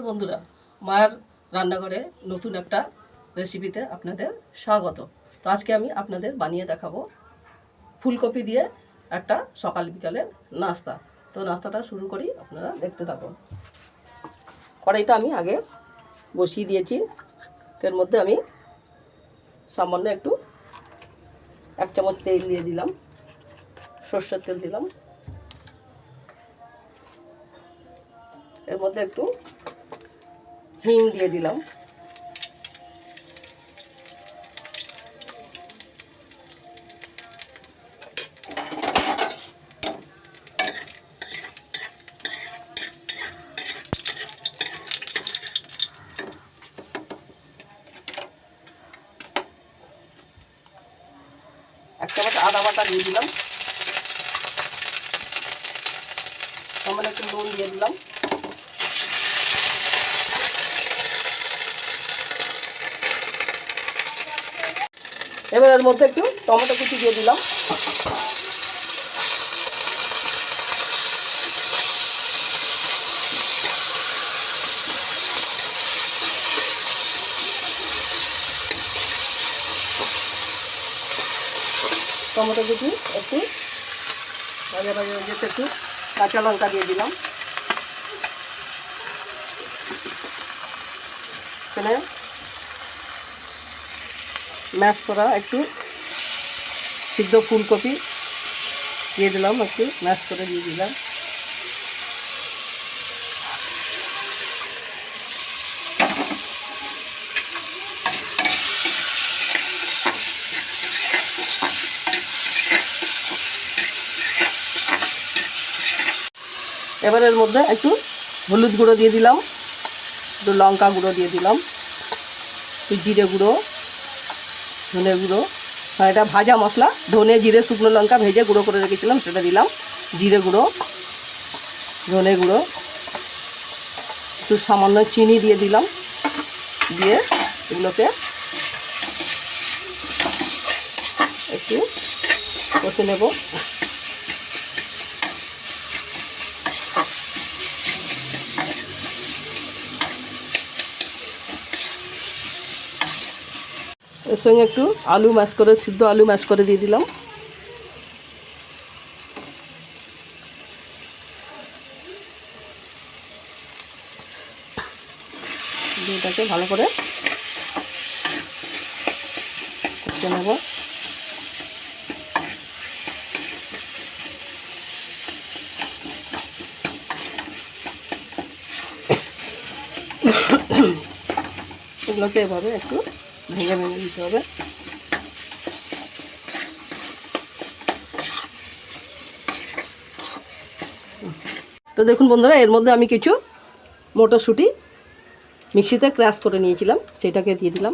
বন্ধুরা, মায়ের রান্নাঘরে নতুন একটা রেসিপিতে আপনাদের স্বাগত। তো আজকে আমি আপনাদের বানিয়ে দেখাবো ফুলকপি দিয়ে একটা সকাল বিকালের নাস্তা। তো নাস্তাটা শুরু করি, আপনারা দেখতে থাকুন। কড়াইটা আমি আগে বসিয়ে দিয়েছি। এর মধ্যে আমি সামান্য একটু 1 চামচ তেল দিয়ে দিলাম, সর্ষের তেল দিলাম। এর মধ্যে একটু হিং দিয়ে দিলাম। এক চামচ আদা বাটা দিয়ে দিলাম। সামান্য একটু নুন দিয়ে দিলাম। এবার এর মধ্যে একটু টমেটো কুচি দিয়ে দিলাম। টমেটো কুচি একটু ভাজা ভাজা যেতে একটু কাঁচা লঙ্কা দিয়ে দিলাম। এখানে ম্যাশ করা একটু সিদ্ধ ফুলকপি দিয়ে দিলাম, একটু ম্যাশ করে দিয়ে দিলাম। এবার এর মধ্যে একটু হলুদ গুঁড়ো দিয়ে দিলাম, একটু লঙ্কা গুঁড়ো দিয়ে দিলাম, একটু জিরে গুঁড়ো, ধনে গুঁড়ো। হ্যাঁ, এটা ভাজা মশলা, ধনে জিরে শুকনো লঙ্কা ভেজে গুঁড়ো করে রেখেছিলাম, সেটা দিলাম। জিরে গুঁড়ো, ধনে গুঁড়ো, একটু সামান্য চিনি দিয়ে দিলাম। দিয়ে এগুলোকে একটু কষে নেব। এর সঙ্গে একটু আলু ম্যাশ করে, সিদ্ধ আলু ম্যাশ করে দিয়ে দিলাম। এটাকে ভালো করে কষে নেব। এগুলোকে এভাবে একটু ভেঙে ভেঙে দিতে হবে। তো দেখুন বন্ধুরা, এর মধ্যে আমি কিছু মটরশুঁটি মিক্সিতে ক্র্যাশ করে নিয়েছিলাম, সেটাকে দিয়ে দিলাম।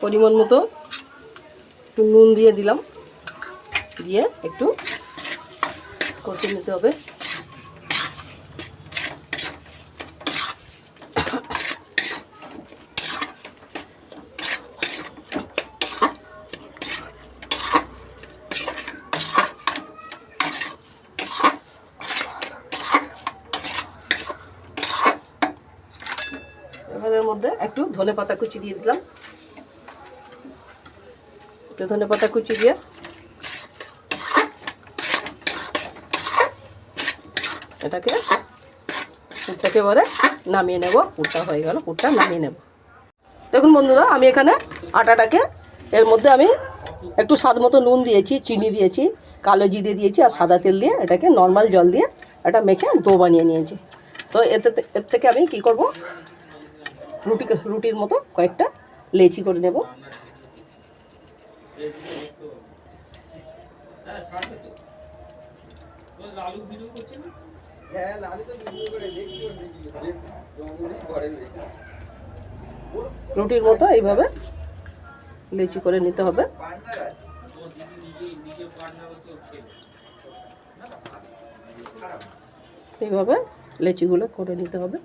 পরিমাণ মতো একটু নুন দিয়ে দিলাম। দিয়ে একটু কষে নিতে হবে। এবার এর মধ্যে একটু ধনেপাতা কুচি দিয়ে দিলাম। একটু ধনেপাতা কুচি দিয়ে এটাকে পুরটাকে এবারে নামিয়ে নেব। পুরটা হয়ে গেল, পুরটা নামিয়ে নেব। দেখুন বন্ধুরা, আমি এখানে আটাটাকে এর মধ্যে আমি একটু স্বাদ মতো নুন দিয়েছি, চিনি দিয়েছি, কালো জিরে দিয়েছি আর সাদা তেল দিয়ে এটাকে নর্মাল জল দিয়ে এটা মেখে ডো বানিয়ে নিয়েছি। তো এর থেকে আমি কি করব, রুটির মতো কয়েকটা লেচি করে নেব। রুটির মতো এইভাবে লেচি করে নিতে হবে। এইভাবে লেচিগুলো করে নিতে হবে।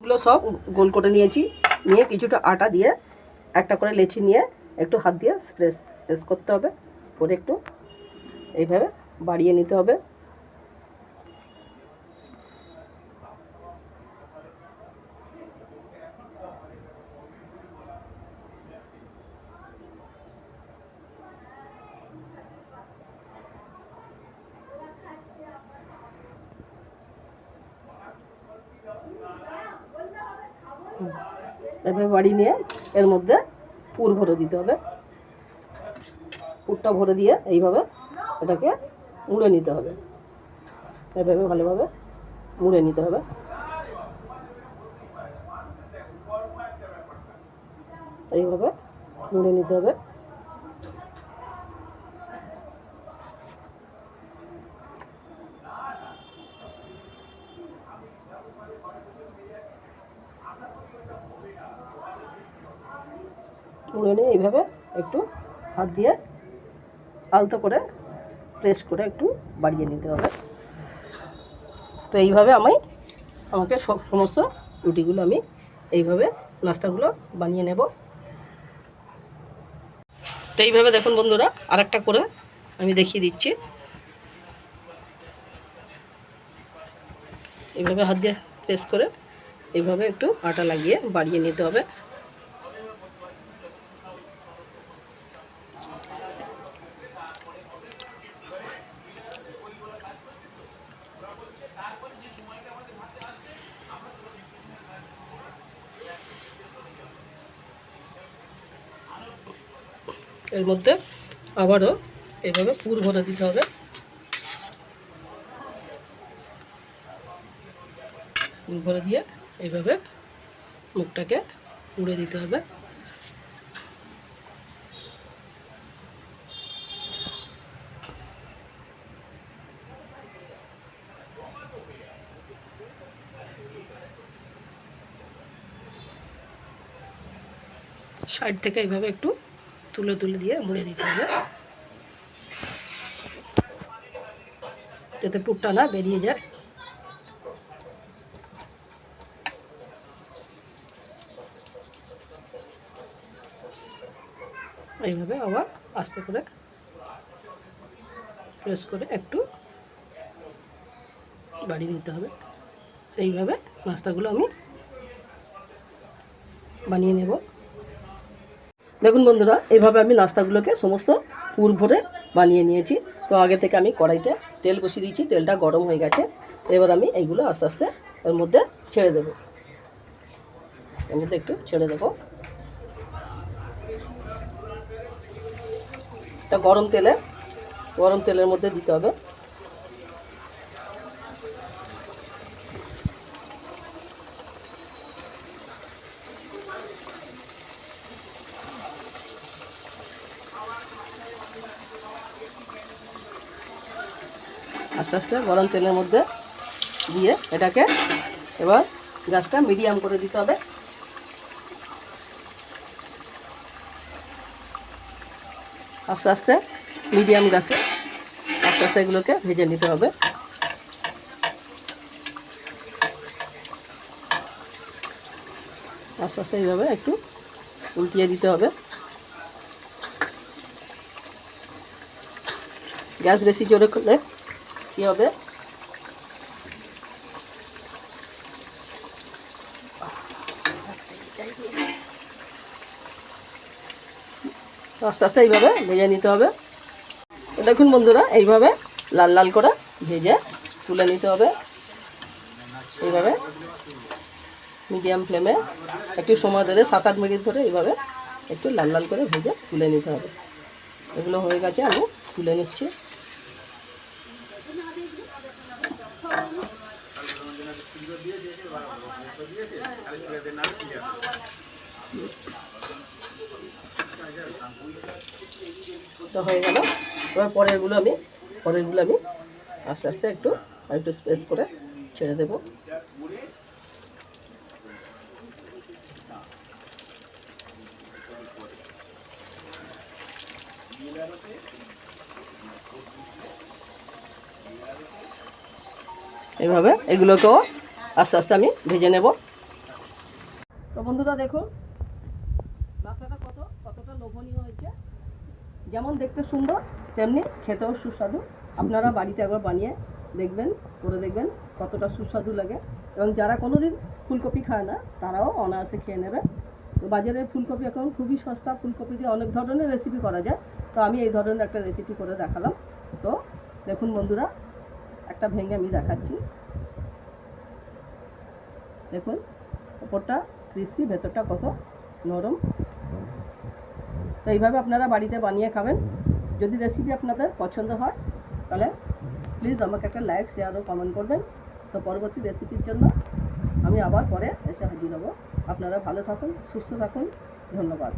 এগুলো সব গোল করে নিয়েছি, নিয়ে কিছুটা আটা দিয়ে একটা করে লেচি নিয়ে একটু হাত দিয়ে প্রেস করতে হবে, করে একটু এইভাবে বাড়িয়ে নিতে হবে। এভাবে বাড়িয়ে নিয়ে এর মধ্যে পুর ভরে দিতে হবে। পুরটা ভরে দিয়ে এইভাবে এটাকে মুড়ে নিতে হবে, এভাবে ভালোভাবে মুড়ে নিতে হবে। এইভাবে মুড়ে নিতে হবে। মুড়ে নিয়ে এইভাবে একটু হাত দিয়ে আলতো করে প্রেস করে একটু বাড়িয়ে নিতে হবে। তো এইভাবে আমাকে সমস্ত রুটিগুলো আমি এইভাবে নাস্তাগুলো বানিয়ে নেব। তো এইভাবে দেখুন বন্ধুরা, আরেকটা করে আমি দেখিয়ে দিচ্ছি। এইভাবে হাত দিয়ে প্রেস করে এইভাবে একটু আটা লাগিয়ে বাড়িয়ে নিতে হবে। এর মধ্যে আবারও এইভাবে পুর ভরে দিতে হবে। পুর ভরে দিয়ে এইভাবে মুখটাকে মুড়ে দিতে হবে। সাইড থেকে এইভাবে একটু তুলে তুলে দিয়ে মুড়ে দিতে হবে, যাতে পুরটা না বেরিয়ে যায়। এইভাবে আবার আস্তে করে প্রেস করে একটু বাড়িয়ে নিতে হবে। এইভাবে নাস্তাগুলো আমি বানিয়ে নেব। দেখুন বন্ধুরা, এইভাবে আমি নাস্তাগুলোকে সমস্ত পুর ভরে বানিয়ে নিয়েছি। তো আগে থেকে আমি কড়াইতে তেল বসিয়ে দিয়েছি, তেলটা গরম হয়ে গেছে। এবার আমি এইগুলো আস্তে আস্তে এর মধ্যে ছেড়ে দেব। এর মধ্যে একটু ছেড়ে দেব। এটা গরম তেলের মধ্যে দিতে হবে। আস্তে আস্তে গরম তেলের মধ্যে দিয়ে এটাকে এবার গ্যাসটা মিডিয়াম করে দিতে হবে। আস্তে আস্তে মিডিয়াম গ্যাসে আস্তে আস্তে এগুলোকে ভেজে নিতে হবে। আস্তে আস্তে এইভাবে একটু উল্টিয়ে দিতে হবে। গ্যাস বেশি জোরে করলে কী হবে, আস্তে আস্তে এইভাবে ভেজে নিতে হবে। দেখুন বন্ধুরা, এইভাবে লাল লাল করে ভেজে তুলে নিতে হবে। এইভাবে মিডিয়াম ফ্লেমে একটু সময় ধরে 7-8 মিনিট ধরে এইভাবে একটু লাল লাল করে ভেজে তুলে নিতে হবে। এগুলো হয়ে গেছে, আমি তুলে নিচ্ছি। তো হয়ে গেল। এবার পরেরগুলো আমি আস্তে আস্তে একটু স্পেস করে ছেড়ে দেব। এইভাবে এগুলোকেও আস্তে আস্তে আমি ভেজে নেব। বন্ধুরা দেখুন নাস্তাটা কতটা লোভনীয় হয়েছে। যেমন দেখতে সুন্দর তেমনি খেতেও সুস্বাদু। আপনারা বাড়িতে একবার বানিয়ে দেখবেন, করে দেখবেন কতটা সুস্বাদু লাগে। এবং যারা কোনোদিন ফুলকপি খায় না তারাও অনায়াসে খেয়ে নেবে। তো বাজারে ফুলকপি এখন খুবই সস্তা, ফুলকপি দিয়ে অনেক ধরনের রেসিপি করা যায়। তো আমি এই ধরনের একটা রেসিপি করে দেখালাম। তো দেখুন বন্ধুরা, একটা ভেঙে আমি দেখাচ্ছি। দেখুন ওপরটা ক্রিস্পি, ভেতরটা কত নরম। তো এইভাবে আপনারা বাড়িতে বানিয়ে খাবেন। যদি রেসিপি আপনাদের পছন্দ হয় তাহলে প্লিজ আমাকে একটা লাইক, শেয়ার ও কমেন্ট করবেন। তো পরবর্তী রেসিপির জন্য আমি আবার পরে এসে হাজির হব। আপনারা ভালো থাকুন, সুস্থ থাকুন। ধন্যবাদ।